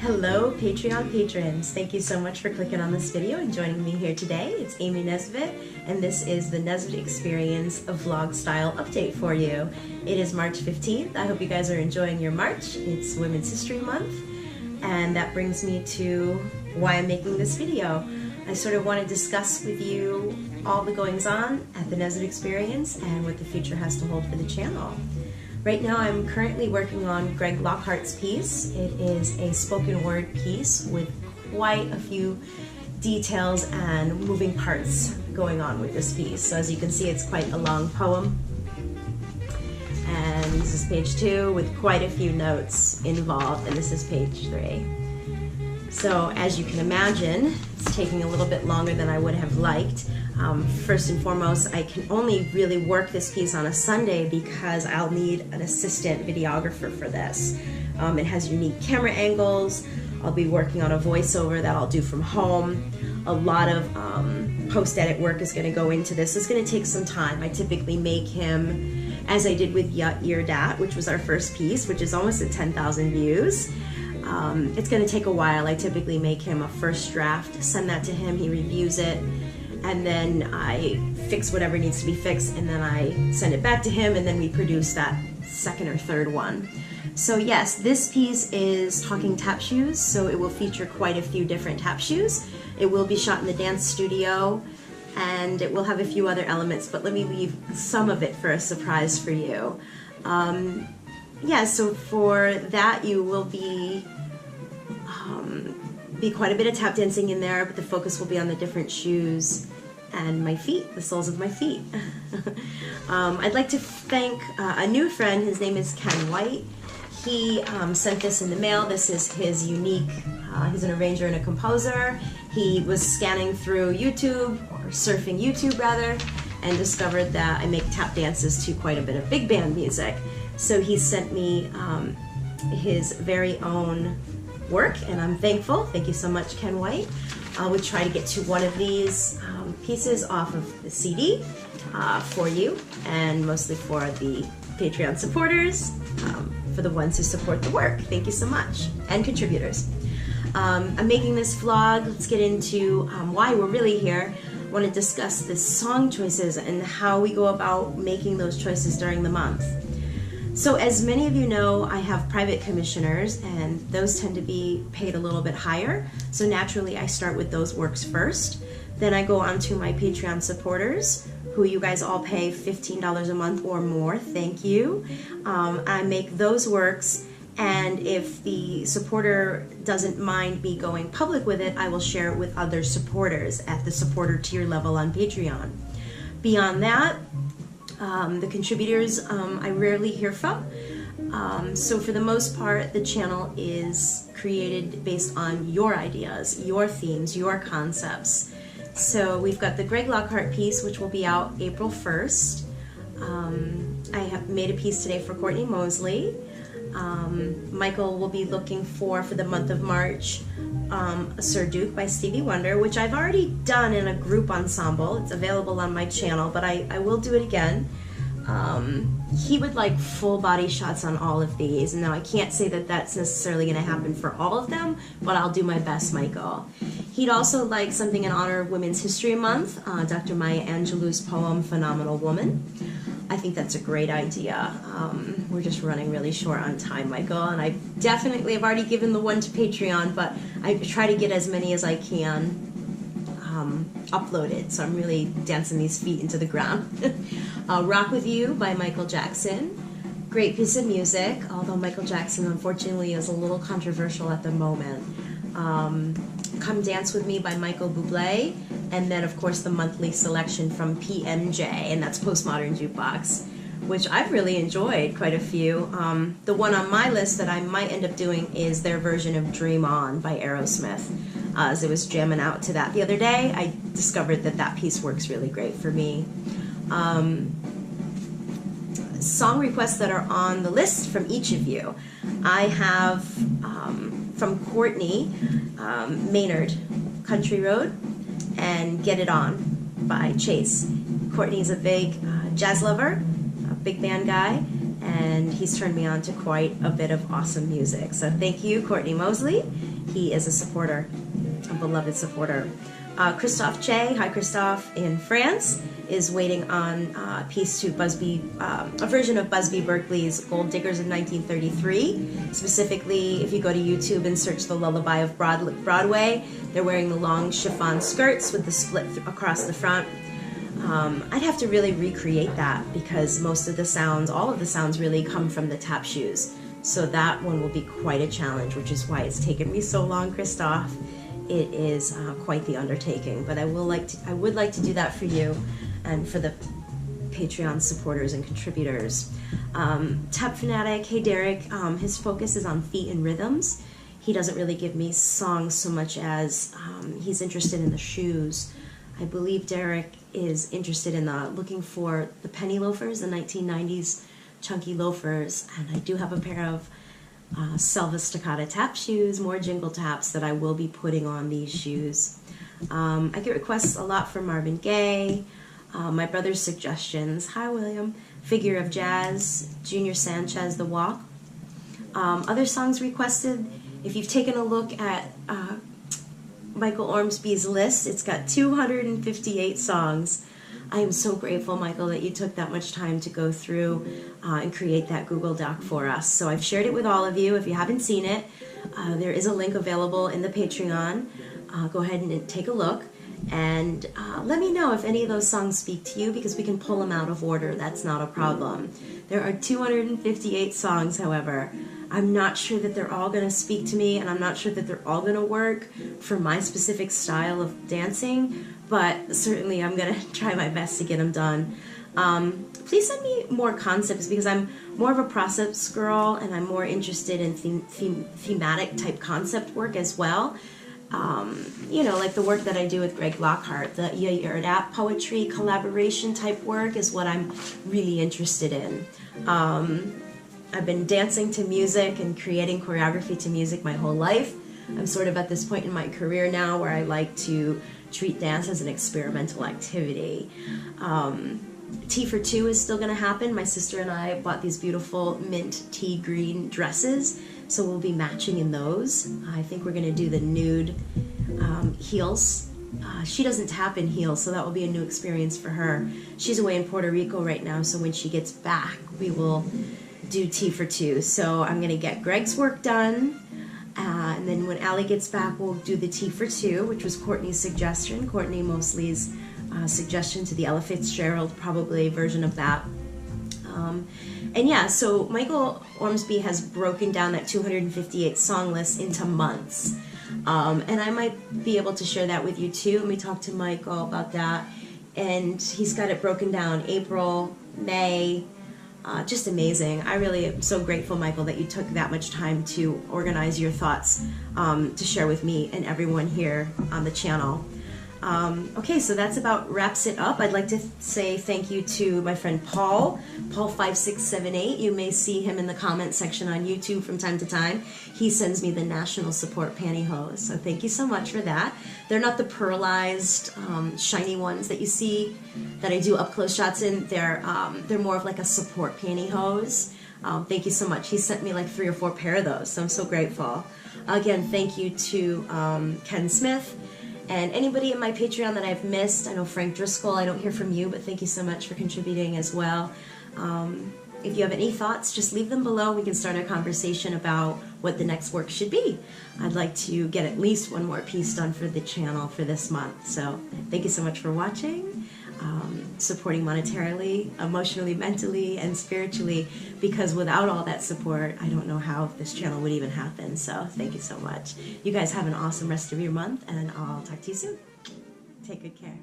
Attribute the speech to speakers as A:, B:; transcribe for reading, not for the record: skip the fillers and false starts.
A: Hello Patreon patrons, thank you so much for clicking on this video and joining me here today. It's Amy Nesbitt and this is the Nesbitt Experience, a vlog style update for you. It is March 15th. I hope you guys are enjoying your March. It's Women's History Month and that brings me to why I'm making this video. I sort of want to discuss with you all the goings on at the Nesbitt Experience and what the future has to hold for the channel. Right now I'm currently working on Greg Lockhart's piece. It is a spoken word piece with quite a few details and moving parts going on with this piece. So as you can see, it's quite a long poem. And this is page 2 with quite a few notes involved, and this is page 3. So as you can imagine, it's taking a little bit longer than I would have liked. First and foremost, I can only really work this piece on a Sunday because I'll need an assistant videographer for this. It has unique camera angles. I'll be working on a voiceover that I'll do from home. A lot of post-edit work is going to go into this. It's going to take some time. I typically make him, as I did with Your Dat, which was our first piece, which is almost at 10,000 views. It's going to take a while. I typically make him a first draft, send that to him, he reviews it, and then I fix whatever needs to be fixed, and then I send it back to him, and then we produce that second or third one. So yes, this piece is talking tap shoes, so it will feature quite a few different tap shoes. It will be shot in the dance studio, and it will have a few other elements, but let me leave some of it for a surprise for you. Yeah, so for that you will be quite a bit of tap dancing in there, but the focus will be on the different shoes and my feet, the soles of my feet. I'd like to thank a new friend. His name is Ken White. He sent this in the mail. This is his unique, he's an arranger and a composer. He was scanning through YouTube, or surfing YouTube rather, and discovered that I make tap dances to quite a bit of big band music. So he sent me his very own work, and I'm thankful. Thank you so much, Ken White. I would try to get to one of these pieces off of the CD for you, and mostly for the Patreon supporters, for the ones who support the work. Thank you so much, and contributors. I'm making this vlog. Let's get into why we're really here. I want to discuss the song choices and how we go about making those choices during the month. So as many of you know, I have private commissioners, and those tend to be paid a little bit higher. So naturally I start with those works first. Then I go on to my Patreon supporters, who you guys all pay $15 a month or more. Thank you. I make those works, and if the supporter doesn't mind me going public with it, I will share it with other supporters at the supporter tier level on Patreon. Beyond that, the contributors I rarely hear from. So for the most part, the channel is created based on your ideas, your themes, your concepts. So we've got the Greg Lockhart piece, which will be out April 1st. I have made a piece today for Courtney Mosley. Michael will be looking for the month of March, Sir Duke by Stevie Wonder, which I've already done in a group ensemble. It's available on my channel, but I will do it again. He would like full body shots on all of these. Now I can't say that that's necessarily going to happen for all of them, but I'll do my best, Michael. He'd also like something in honor of Women's History Month, Dr. Maya Angelou's poem, Phenomenal Woman. I think that's a great idea. We're just running really short on time, Michael, and I definitely have already given the one to Patreon, but I try to get as many as I can uploaded, so I'm really dancing these feet into the ground. Rock With You by Michael Jackson. Great piece of music, although Michael Jackson unfortunately is a little controversial at the moment. Come Dance With Me by Michael Bublé, and then of course the monthly selection from PMJ, and that's Postmodern Jukebox, which I've really enjoyed quite a few. The one on my list that I might end up doing is their version of Dream On by Aerosmith. As I was jamming out to that the other day, I discovered that that piece works really great for me. Song requests that are on the list from each of you. I have from Courtney, Maynard, Country Road, and Get It On by Chase. Courtney's a big jazz lover, a big band guy, and he's turned me on to quite a bit of awesome music. So thank you, Courtney Mosley. He is a supporter, a beloved supporter. Christophe Che, hi Christophe, in France, is waiting on a piece to Busby, a version of Busby Berkeley's Gold Diggers of 1933. Specifically, if you go to YouTube and search the Lullaby of Broadway, they're wearing the long chiffon skirts with the split across the front. I'd have to really recreate that because most of the sounds, all of the sounds really come from the tap shoes. So that one will be quite a challenge, which is why it's taken me so long, Christophe. It is quite the undertaking, but I would like to do that for you and for the Patreon supporters and contributors. Tap Fanatic, hey Derek, his focus is on feet and rhythms. He doesn't really give me songs so much as he's interested in the shoes. I believe Derek is interested in looking for the penny loafers, the 1990s chunky loafers, and I do have a pair of Selva Staccata tap shoes, more jingle taps that I will be putting on these shoes. I get requests a lot from Marvin Gaye, my brother's suggestions, hi William, Figure of Jazz, Junior Sanchez, The Walk. Other songs requested, if you've taken a look at Michael Ormsby's list, it's got 258 songs. I am so grateful, Michael, that you took that much time to go through and create that Google Doc for us. So I've shared it with all of you. If you haven't seen it, there is a link available in the Patreon. Go ahead and take a look. And let me know if any of those songs speak to you, because we can pull them out of order. That's not a problem. There are 258 songs, however. I'm not sure that they're all going to speak to me, and I'm not sure that they're all going to work for my specific style of dancing, but certainly I'm going to try my best to get them done. Please send me more concepts, because I'm more of a process girl, and I'm more interested in thematic type concept work as well. You know, like the work that I do with Greg Lockhart, the Yurt poetry collaboration type work is what I'm really interested in. I've been dancing to music and creating choreography to music my whole life. I'm sort of at this point in my career now where I like to treat dance as an experimental activity. Tea for Two is still going to happen. My sister and I bought these beautiful mint tea green dresses, so we'll be matching in those. I think we're going to do the nude heels. She doesn't tap in heels, so that will be a new experience for her. She's away in Puerto Rico right now, so when she gets back, we will do Tea for Two. So I'm going to get Greg's work done, and then when Allie gets back, we'll do the Tea for Two, which was Courtney's suggestion, Courtney Mosley's suggestion to the Ella Fitzgerald, probably version of that. And yeah, so Michael Ormsby has broken down that 258 song list into months. And I might be able to share that with you too. Let me talk to Michael about that. And he's got it broken down April, May, just amazing. I really am so grateful, Michael, that you took that much time to organize your thoughts to share with me and everyone here on the channel. Okay, so that's about wraps it up. I'd like to say thank you to my friend Paul, Paul5678. You may see him in the comment section on YouTube from time to time. He sends me the national support pantyhose, so thank you so much for that. They're not the pearlized, shiny ones that you see that I do up-close shots in. They're more of like a support pantyhose. Thank you so much. He sent me like 3 or 4 pair of those, so I'm so grateful. Again, thank you to Ken Smith. And anybody in my Patreon that I've missed, I know Frank Driscoll, I don't hear from you, but thank you so much for contributing as well. If you have any thoughts, just leave them below. We can start a conversation about what the next work should be. I'd like to get at least one more piece done for the channel for this month. So thank you so much for watching, supporting monetarily, emotionally, mentally, and spiritually, because without all that support, I don't know how this channel would even happen. So thank you so much. You guys have an awesome rest of your month, and I'll talk to you soon. Take good care.